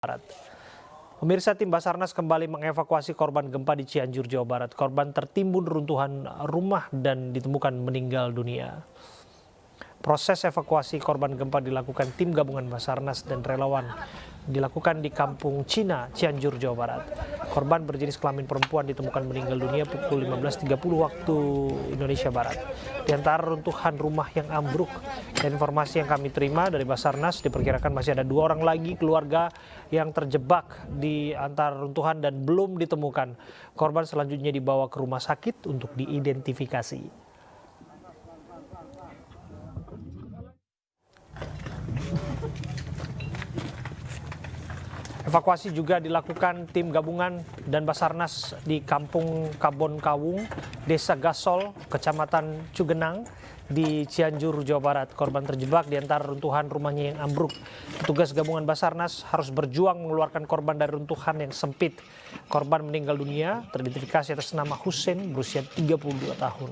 Barat. Pemirsa, tim Basarnas kembali mengevakuasi korban gempa di Cianjur, Jawa Barat. Korban tertimbun runtuhan rumah dan ditemukan meninggal dunia. Proses evakuasi korban gempa dilakukan tim gabungan Basarnas dan relawan dilakukan di Kampung Cina, Cianjur, Jawa Barat. Korban berjenis kelamin perempuan ditemukan meninggal dunia pukul 15.30 waktu Indonesia Barat. Di antara runtuhan rumah yang ambruk, dan informasi yang kami terima dari Basarnas diperkirakan masih ada 2 orang lagi keluarga yang terjebak di antara runtuhan dan belum ditemukan. Korban selanjutnya dibawa ke rumah sakit untuk diidentifikasi. Evakuasi juga dilakukan tim gabungan dan Basarnas di Kampung Kabon Kawung, Desa Gasol, Kecamatan Cugenang di Cianjur, Jawa Barat. Korban terjebak di antara runtuhan rumahnya yang ambruk. Petugas gabungan Basarnas harus berjuang mengeluarkan korban dari runtuhan yang sempit. Korban meninggal dunia teridentifikasi atas nama Hussein berusia 32 tahun.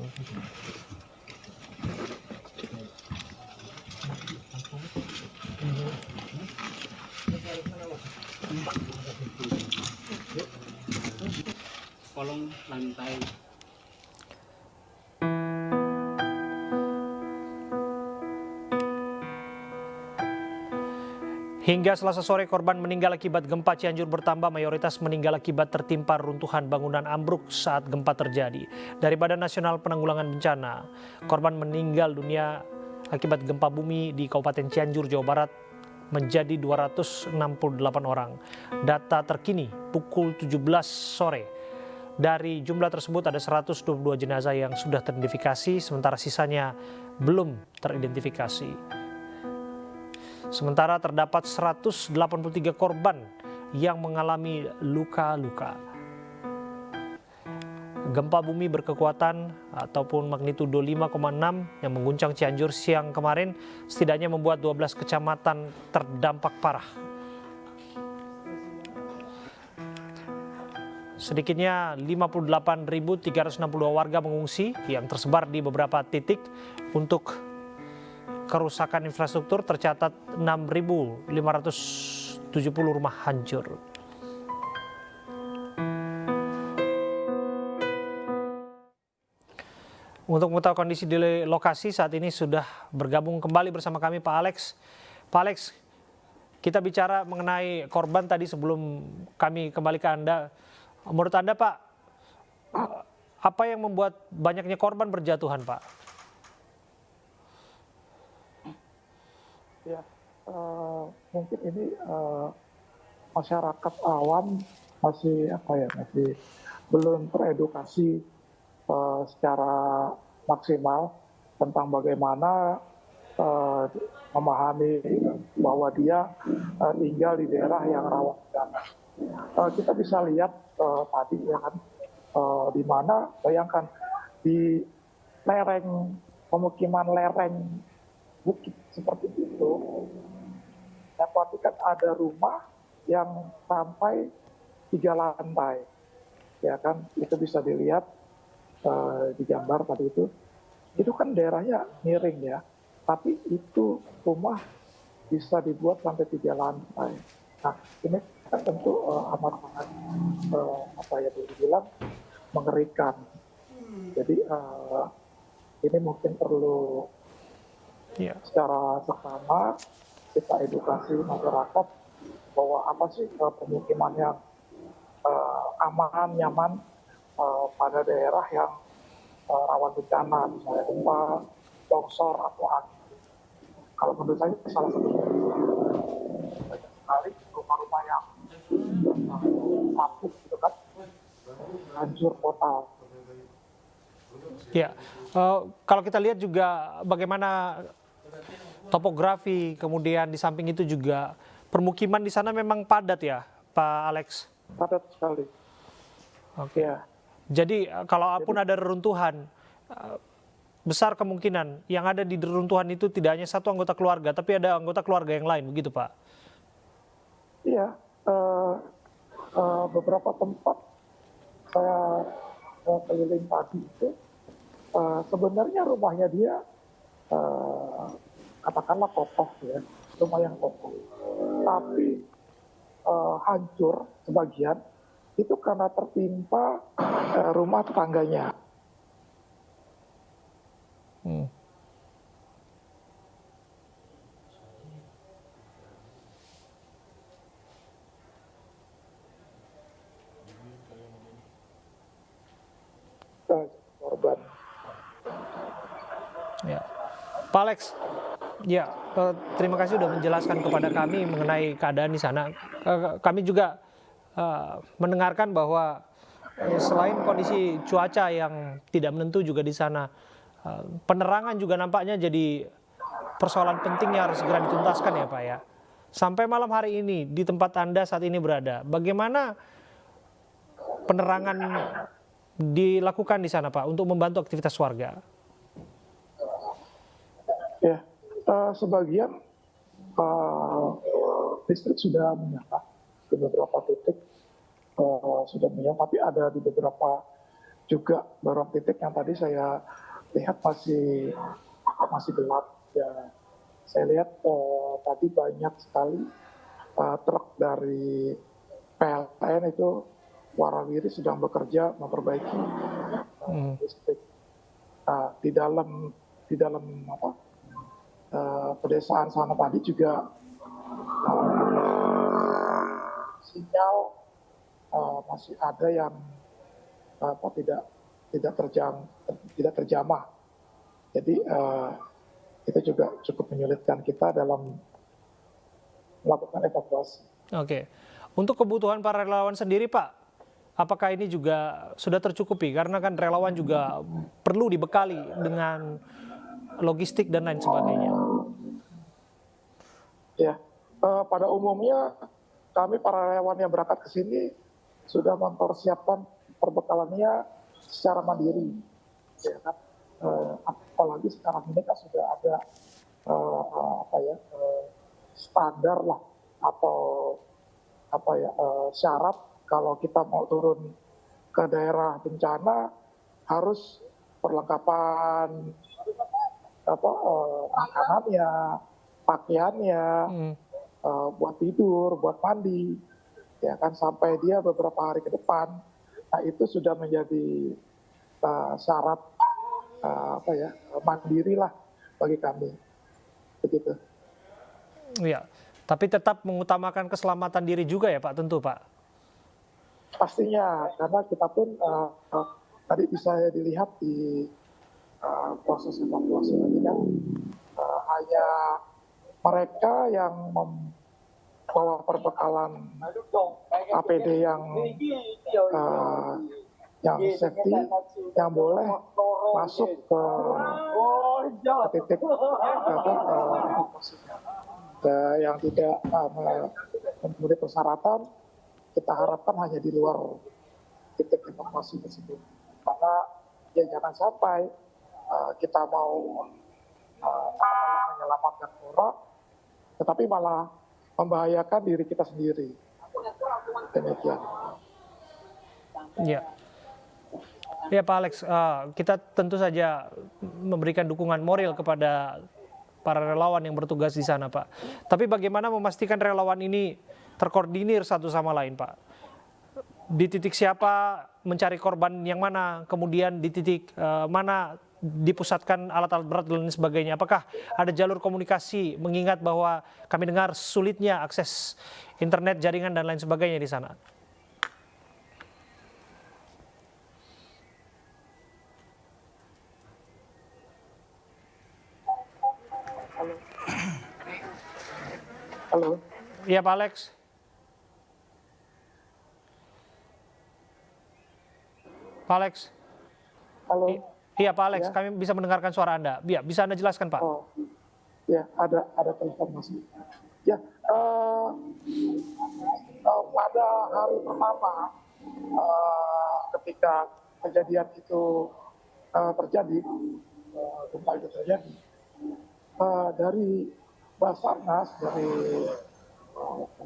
Kolong lantai. Hingga Selasa sore korban meninggal akibat gempa Cianjur bertambah, mayoritas meninggal akibat tertimpa runtuhan bangunan ambruk saat gempa terjadi. Dari Badan Nasional Penanggulangan Bencana, korban meninggal dunia akibat gempa bumi di Kabupaten Cianjur, Jawa Barat menjadi 268 orang. Data terkini pukul 17 sore. Dari jumlah tersebut ada 122 jenazah yang sudah teridentifikasi, sementara sisanya belum teridentifikasi. Sementara terdapat 183 korban yang mengalami luka-luka. Gempa bumi berkekuatan ataupun magnitudo 5,6 yang mengguncang Cianjur siang kemarin setidaknya membuat 12 kecamatan terdampak parah. Sedikitnya 58.362 warga mengungsi yang tersebar di beberapa titik. Untuk kerusakan infrastruktur tercatat 6.570 rumah hancur. Untuk mengetahui kondisi di lokasi saat ini sudah bergabung kembali bersama kami Pak Alex. Pak Alex, kita bicara mengenai korban tadi sebelum kami kembali ke Anda. Menurut Anda Pak, apa yang membuat banyaknya korban berjatuhan Pak? Ya, mungkin ini masyarakat awam masih masih belum teredukasi secara maksimal tentang bagaimana memahami bahwa dia tinggal di daerah yang rawan bencana. Kita bisa lihat tadi ya kan, di mana bayangkan di lereng pemukiman lereng bukit seperti itu, berarti kan ada rumah yang sampai 3 lantai, ya kan, itu bisa dilihat di gambar tadi itu kan daerahnya miring ya, tapi itu rumah bisa dibuat sampai 3 lantai. Nah ini kan tentu amat sangat dibilang mengerikan. Jadi ini mungkin perlu secara seksama kita edukasi masyarakat bahwa apa sih pemukiman yang aman, nyaman pada daerah yang rawan bencana, misalnya gempa, longsor atau angin. Kalau menurut saya salah satunya banyak sekali rumah-rumah yang lapuk gitu kan, hancur total. Ya, kalau kita lihat juga bagaimana topografi, kemudian di samping itu juga permukiman di sana memang padat ya, Pak Alex? Padat sekali. Oke. Ya. Jadi kalaupun ada reruntuhan, besar kemungkinan yang ada di reruntuhan itu tidak hanya satu anggota keluarga, tapi ada anggota keluarga yang lain, begitu Pak? Iya, beberapa tempat saya keliling tadi itu, sebenarnya rumahnya dia katakanlah kokoh ya, lumayan kokoh. Tapi hancur sebagian itu karena tertimpa rumah tetangganya. Hmm. Korban. Ya. Pak Alex, ya, terima kasih sudah menjelaskan kepada kami mengenai keadaan di sana. Kami juga mendengarkan bahwa selain kondisi cuaca yang tidak menentu juga di sana, penerangan juga nampaknya jadi persoalan penting yang harus segera dituntaskan ya Pak ya. Sampai malam hari ini di tempat Anda saat ini berada, bagaimana penerangan dilakukan di sana Pak untuk membantu aktivitas warga? Ya, sebagian listrik sudah menyala di beberapa titik sudah menyala, tapi ada di beberapa juga beberapa titik yang tadi saya lihat masih gelap. Ya, saya lihat tadi banyak sekali truk dari PLN itu warawiri sedang bekerja memperbaiki listrik. Di dalam pedesaan sana tadi juga sinyal masih ada yang tidak terjamah. Jadi itu juga cukup menyulitkan kita dalam melakukan evakuasi. Oke. Untuk kebutuhan para relawan sendiri Pak, apakah ini juga sudah tercukupi? Karena kan relawan juga perlu dibekali dengan logistik dan lain sebagainya. Ya, pada umumnya kami para relawan yang berangkat ke sini sudah mempersiapkan perbekalannya secara mandiri. Ya kan? Apalagi sekarang ini kan sudah ada standar lah atau syarat kalau kita mau turun ke daerah bencana harus perlengkapan makanannya, pakaiannya, buat tidur, buat mandi, ya kan sampai dia beberapa hari ke depan. Nah itu sudah menjadi syarat mandiri lah bagi kami, begitu. Iya, tapi tetap mengutamakan keselamatan diri juga ya Pak, tentu Pak. Pastinya, karena kita pun tadi bisa dilihat di proses evakuasi tadi kan hanya mereka yang membawa perbekalan APD yang safety yang boleh masuk ke titik evakuasinya. Yang tidak memenuhi persyaratan kita harapkan hanya di luar titik evakuasi tersebut. Karena ya jangan sampai kita mau menyelamatkan orang, tetapi malah membahayakan diri kita sendiri. Demikian. Ya. Ya Pak Alex, kita tentu saja memberikan dukungan moral kepada para relawan yang bertugas di sana Pak. Tapi bagaimana memastikan relawan ini terkoordinir satu sama lain Pak? Di titik siapa mencari korban yang mana, kemudian di titik mana dipusatkan alat-alat berat dan lain sebagainya. Apakah ada jalur komunikasi mengingat bahwa kami dengar sulitnya akses internet, jaringan dan lain sebagainya di sana? Halo. Iya Pak Alex. Pak Alex. Halo. Iya Pak Alex, Ya. kami bisa mendengarkan suara Anda. Ya, bisa Anda jelaskan Pak? Oh, ya ada informasi. Ya, pada hari pertama ketika kejadian itu terjadi, gempa itu terjadi, dari Basarnas, dari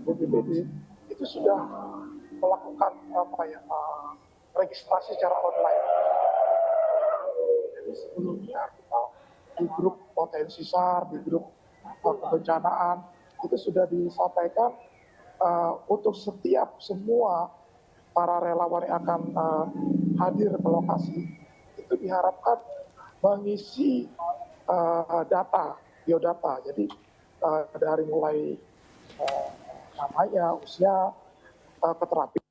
BPBD itu sudah melakukan registrasi secara online. Jadi sebelumnya kita di grup potensi SAR, di grup kebencanaan itu sudah disampaikan untuk setiap semua para relawan yang akan hadir ke lokasi itu diharapkan mengisi data, biodata. Jadi dari mulai namanya, usia, keterampilan.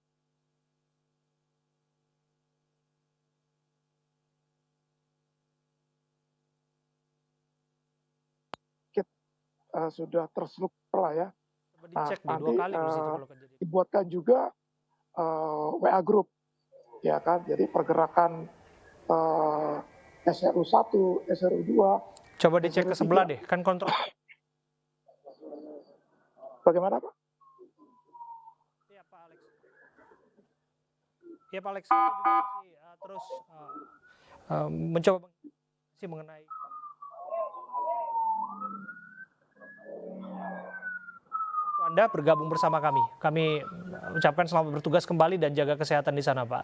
Sudah terstruktur lah ya. Coba Nah, dicek deh 2 nanti kali di situ kalau kejadian. dibuatkan juga WA group, ya kan. Jadi pergerakan SRU 1, SRU 2, Coba dicek ke SRU sebelah 3. deh, kan kontrol. Bagaimana Pak? Iya Pak Alex. Iya Pak Alex, kita juga masih terus mencoba menginformasi mengenai waktu Anda bergabung bersama kami. Kami ucapkan selamat bertugas kembali dan jaga kesehatan di sana Pak.